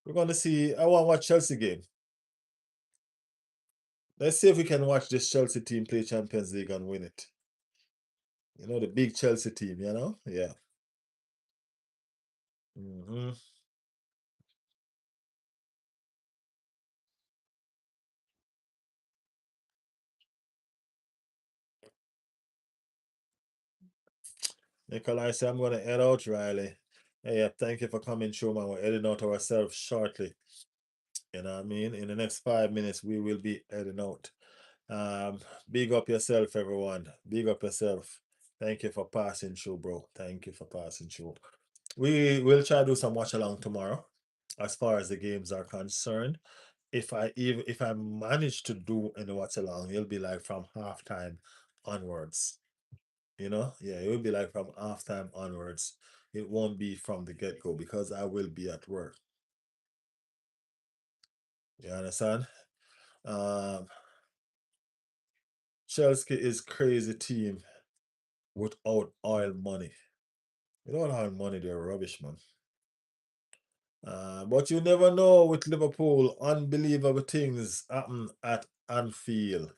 we're going to see. I want to watch Chelsea game. Let's see if we can watch this Chelsea team play Champions League and win it. You know, the big Chelsea team, you know? Yeah. Mm-hmm. Nikolai said, I'm gonna head out, Riley. Hey, yeah, thank you for coming through, man. We're heading out ourselves shortly. You know what I mean? In the next 5 minutes, we will be heading out. Big up yourself, everyone. Big up yourself. Thank you for passing through, bro. Thank you for passing through. We will try to do some watch along tomorrow, as far as the games are concerned. If I manage to do any watch along, it'll be like from halftime onwards. You know, yeah, it will be like from halftime onwards. It won't be from the get go because I will be at work. You understand? Um, Chelsea is crazy team without oil money. Without oil money, they're rubbish, man. But you never know with Liverpool. Unbelievable things happen at Anfield.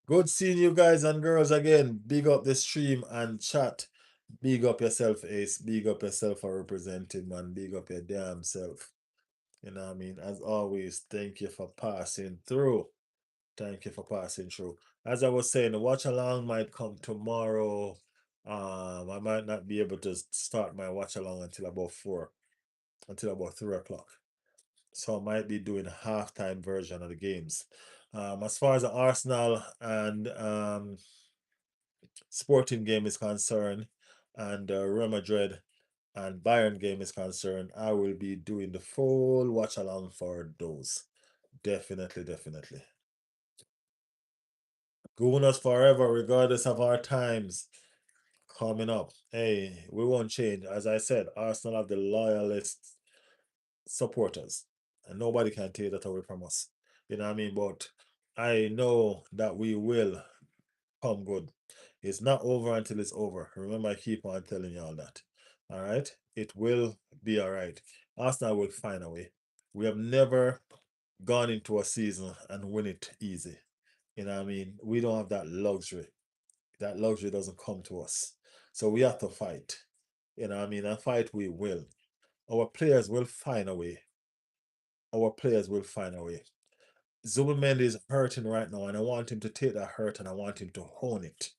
Good seeing you guys and girls again. Big up the stream and chat. Big up yourself, Ace. Big up yourself for representing, man. Big up your damn self. You know what I mean? As always, thank you for passing through. Thank you for passing through. As I was saying, the watch along might come tomorrow. I might not be able to start my watch along until about 4, until about 3 o'clock. So I might be doing a halftime version of the games. As far as the Arsenal and Sporting game is concerned, and Real Madrid and Bayern game is concerned, I will be doing the full watch along for those. Definitely, definitely. Gunas forever, regardless of our times coming up. Hey, we won't change. As I said, Arsenal have the loyalist supporters, and nobody can take that away from us. You know what I mean? But I know that we will come good. It's not over until it's over. Remember, I keep on telling you all that. All right? It will be all right. Arsenal will find a way. We have never gone into a season and win it easy. You know what I mean? We don't have that luxury. That luxury doesn't come to us. So we have to fight. You know what I mean? And fight we will. Our players will find a way. Our players will find a way. Zuberman is hurting right now, and I want him to take that hurt and I want him to hone it.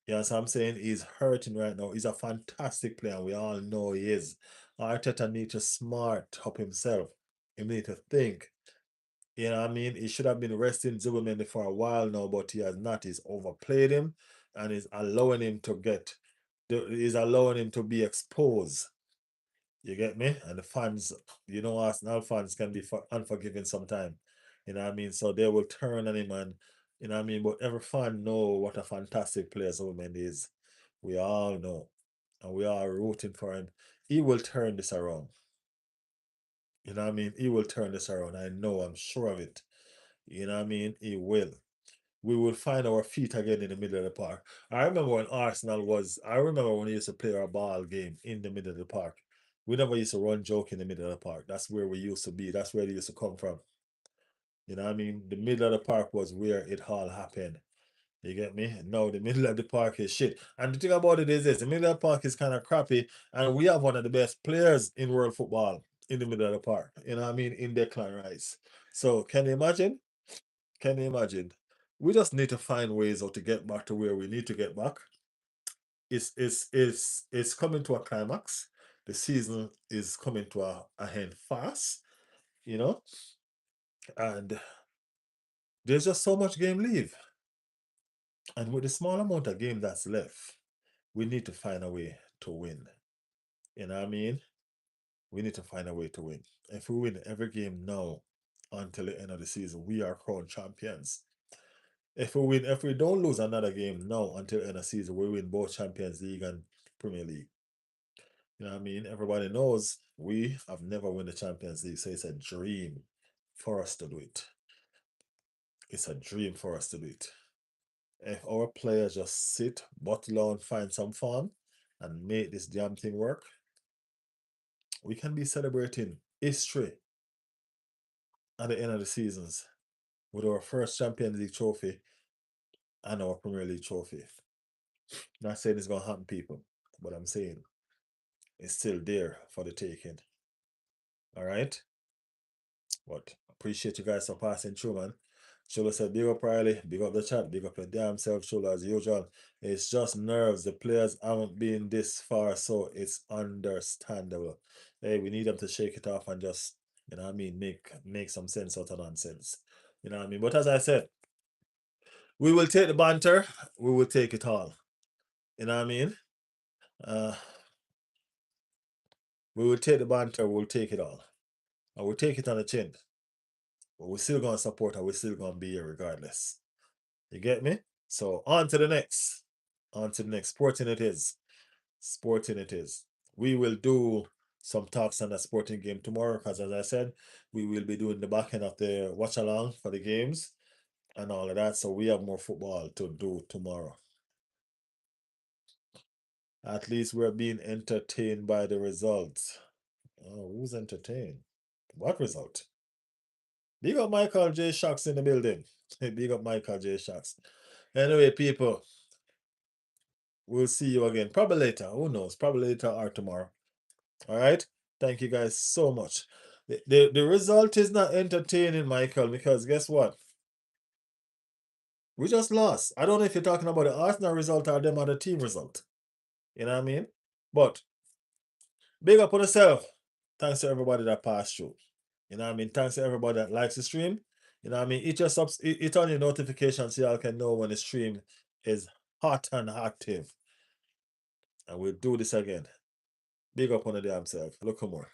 You know what I'm saying? He's hurting right now. He's a fantastic player. We all know he is. Arteta needs to smart up himself. He need to think. You know what I mean? He should have been resting Zuberman for a while now, but he has not. He's overplayed him and is allowing him to he's allowing him to be exposed. You get me? And the fans, Arsenal fans can be unforgiving sometimes. You know what I mean? So they will turn on him and, you know what I mean? But every fan know what a fantastic player Zuberman is. We all know. And we are rooting for him. He will turn this around. You know what I mean? He will turn this around. I know, I'm sure of it. You know what I mean? He will. We will find our feet again in the middle of the park. I remember when we used to play our ball game in the middle of the park. We never used to run joke in the middle of the park. That's where we used to be. That's where it used to come from. You know what I mean? The middle of the park was where it all happened. You get me? No, the middle of the park is shit. And the thing about it is this, the middle of the park is kind of crappy, and we have one of the best players in world football in the middle of the park. You know what I mean? In Declan Rice. So can you imagine? Can you imagine? We just need to find ways how to get back to where we need to get back. It's coming to a climax. The season is coming to a end fast, you know, and there's just so much game leave. And with the small amount of game that's left, we need to find a way to win. You know what I mean? We need to find a way to win. If we win every game now until the end of the season, we are crowned champions. If we don't lose another game now until end of season, we win both Champions League and Premier League. You know what I mean? Everybody knows we have never won the Champions League, so it's a dream for us to do it. It's a dream for us to do it. If our players just sit, bottle on, find some fun, and make this damn thing work, we can be celebrating history at the end of the seasons with our first Champions League trophy and our Premier League trophy. Not saying it's gonna happen, people, but I'm saying it's still there for the taking. All right. But appreciate you guys for passing through, man. Shula said, big up Riley, big up the chat, big up your damn self, Shula, as usual. It's just nerves. The players haven't been this far, so it's understandable. Hey, we need them to shake it off and just, you know what I mean, make some sense out of nonsense. You know what I mean? But as I said, we will take the banter, we will take it all. You know what I mean? We will take the banter, we'll take it all. And we'll take it on the chin. But we're still gonna support her, we're still gonna be here regardless. You get me? So on to the next. On to the next. Sporting it is. Sporting it is. We will do some talks on the sporting game tomorrow because, as I said, we will be doing the back end of the watch along for the games and all of that. So we have more football to do tomorrow. At least we're being entertained by the results. Oh, who's entertained? What result? Big up Michael J. Shocks in the building. Big up Michael J. Shocks. Anyway, people, we'll see you again. Probably later. Who knows? Probably later or tomorrow. All right. Thank you guys so much. The result is not entertaining, Michael, because guess what? We just lost. I don't know if you're talking about the Arsenal result or them other team result. You know what I mean? But big up on yourself. Thanks to everybody that passed through. You know what I mean? Thanks to everybody that likes the stream. You know what I mean? It on your notifications so y'all can know when the stream is hot and active. And we'll do this again. Big up on the damn self. Look more.